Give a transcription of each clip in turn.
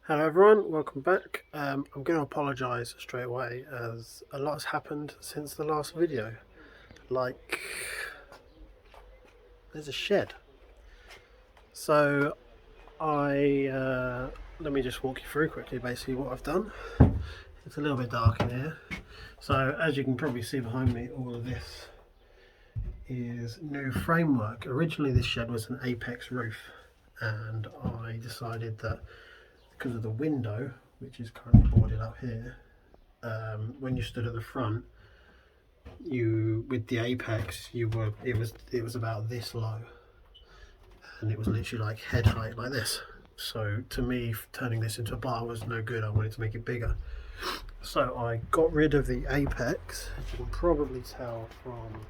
Hello everyone, welcome back. I'm going to apologise straight away as a lot has happened since the last video. Like, there's a shed. So let me just walk you through quickly basically what I've done. It's a little bit dark in here. So as you can probably see behind me, all of this is new framework. Originally this shed was an apex roof, and I decided that because of the window, which is currently boarded up here, when you stood at the front, you with the apex, it was about this low, and it was literally like head height like this. So to me, turning this into a bar was no good. I wanted to make it bigger. So I got rid of the apex. As you can probably tell from,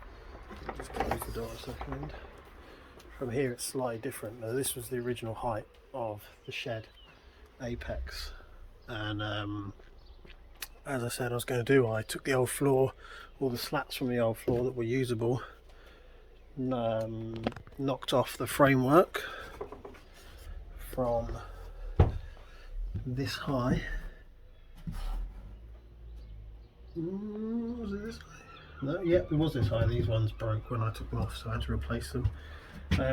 just close the door a second. From here it's slightly different. Now this was the original height of the shed apex, and as I said I was going to do, I took the old floor, all the slats from the old floor that were usable, knocked off the framework from this high. Was it this high? No, yep, it was this high. These ones broke when I took them off, so I had to replace them.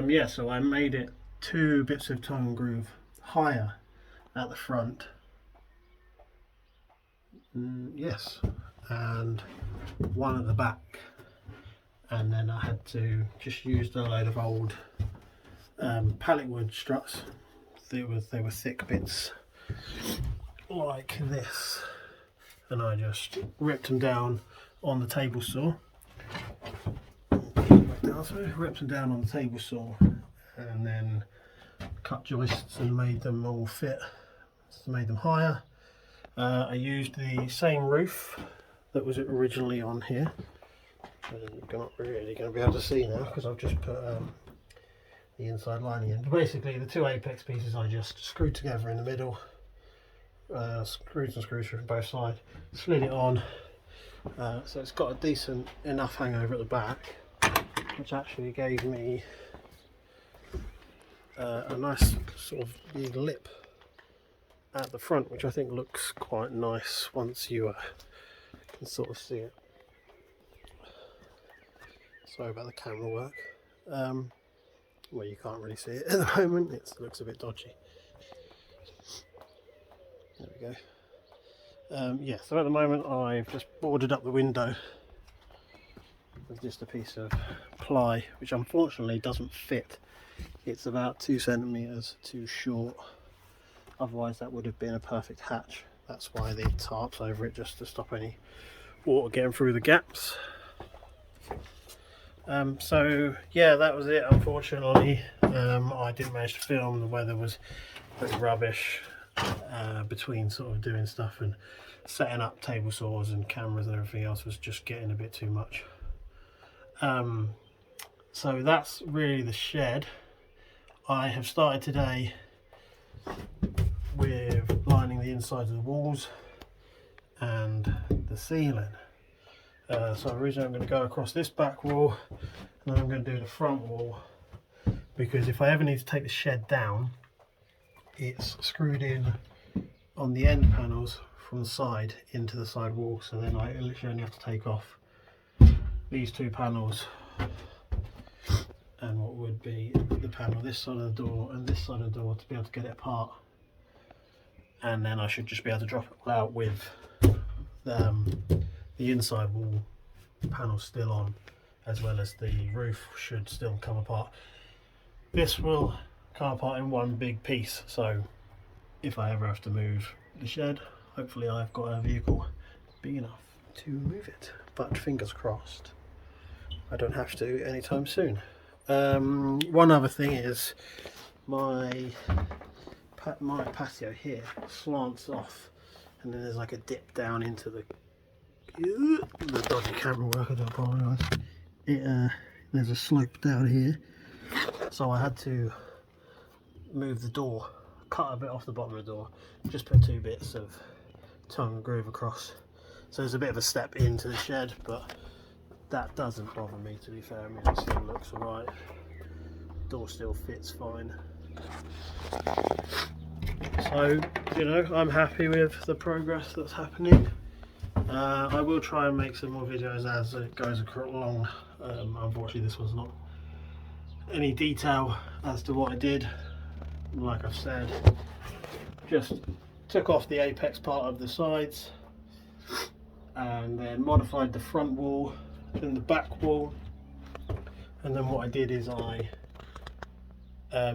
Yeah, so I made it 2 bits of tongue and groove higher at the front, yes, and 1 at the back, and then I had to just use a load of old pallet wood struts. They were thick bits like this, and I just ripped them down on the table saw. Ripped them down on the table saw, and then cut joists and made them all fit. Made them higher. I used the same roof that was originally on here. You're not really going to be able to see now because I've just put the inside lining in. But basically the 2 apex pieces I just screwed together in the middle, screwed some screws from both sides, slid it on, so it's got a decent enough hangover at the back, which actually gave me a nice sort of big lip at the front, which I think looks quite nice once you can sort of see it. Sorry about the camera work. Well, you can't really see it at the moment, it looks a bit dodgy. There we go. Yeah, so at the moment I've just boarded up the window with just a piece of ply, which unfortunately doesn't fit. It's about 2 centimeters too short. Otherwise that would have been a perfect hatch. That's why the tarp's over it, just to stop any water getting through the gaps. So yeah, that was it. Unfortunately, I didn't manage to film. The weather was pretty rubbish between sort of doing stuff and setting up table saws and cameras, and everything else was just getting a bit too much. So that's really the shed. I have started today with lining the insides of the walls and the ceiling. So originally I'm going to go across this back wall, and then I'm going to do the front wall, because if I ever need to take the shed down, it's screwed in on the end panels from the side into the side wall. So then I literally only have to take off these 2 panels and what would be the panel this side of the door and this side of the door to be able to get it apart, and then I should just be able to drop it all out with the inside wall panels still on, as well as the roof should still come apart. This will come apart in one big piece, so if I ever have to move the shed, hopefully I've got a vehicle big enough to move it, but fingers crossed I don't have to anytime soon. One other thing is my patio here slants off, and then there's like a dip down into the dodgy camera work. I do apologise. There's a slope down here, so I had to move the door, cut a bit off the bottom of the door, just put 2 bits of tongue and groove across. So there's a bit of a step into the shed, but that doesn't bother me, to be fair. I mean, it still looks alright. Door still fits fine. So, you know, I'm happy with the progress that's happening. I will try and make some more videos as it goes along. Unfortunately, this was not any detail as to what I did. Like I've said, just took off the apex part of the sides and then modified the front wall and the back wall. And then what I did is I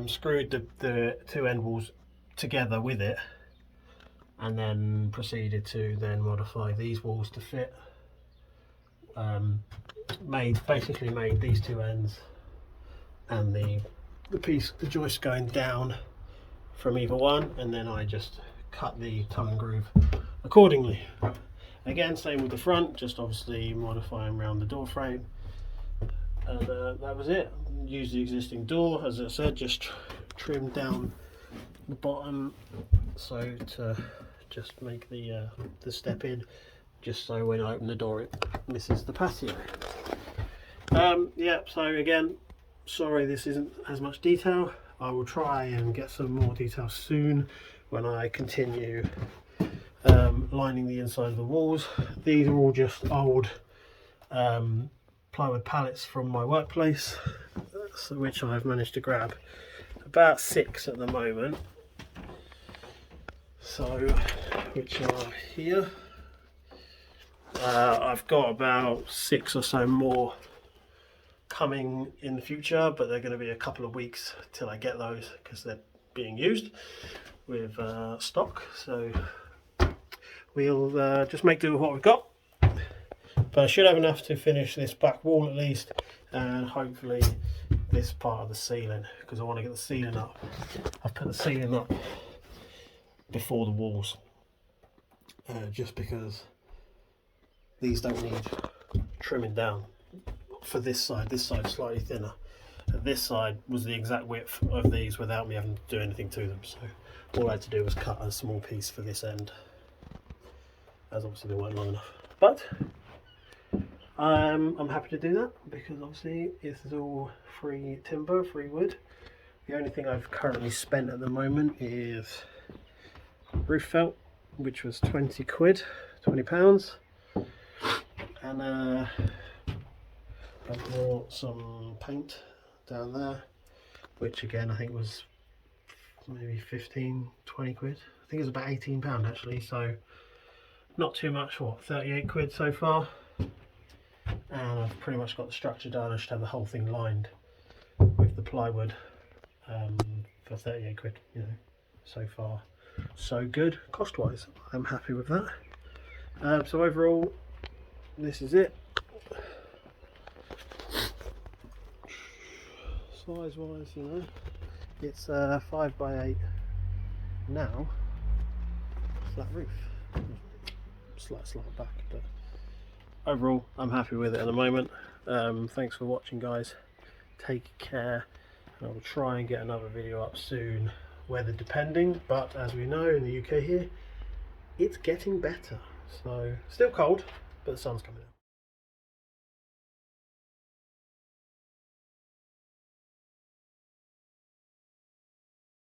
screwed the two end walls together with it, and then proceeded to then modify these walls to fit. Basically made these two ends and the joist going down from either one, and then I just cut the tongue and groove accordingly. Again, same with the front, just obviously modifying around the door frame, and that was it. Used the existing door, as I said, just trimmed down the bottom so to just make the step in, just so when I open the door it misses the patio. Yeah, so again, sorry this isn't as much detail. I will try and get some more detail soon when I continue lining the inside of the walls. These are all just old plywood pallets from my workplace, which I've managed to grab about 6 at the moment. So, which are here. I've got about 6 or so more coming in the future, but they're going to be a couple of weeks till I get those because they're being used with stock. So we'll just make do with what we've got. But I should have enough to finish this back wall at least, and hopefully this part of the ceiling, because I want to get the ceiling up. I've put the ceiling up before the walls, just because these don't need trimming down. For this side is slightly thinner. This side was the exact width of these without me having to do anything to them, so all I had to do was cut a small piece for this end, as obviously they weren't long enough. But I'm happy to do that because obviously this is all free timber, free wood. The only thing I've currently spent at the moment is roof felt, which was 20 quid, £20, and I bought some paint down there, which again I think was maybe 15-20 quid. I think it was about £18 actually, so not too much. What, 38 quid so far, and I've pretty much got the structure done. I should have the whole thing lined with the plywood for 38 quid. You know, so far so good cost wise. I'm happy with that. So overall this is it. Size wise, you know, it's 5x8 now, flat roof, slight back, but overall I'm happy with it at the moment. Thanks for watching guys, take care, and I will try and get another video up soon, weather depending, but as we know in the UK here it's getting better, so still cold but the sun's coming out.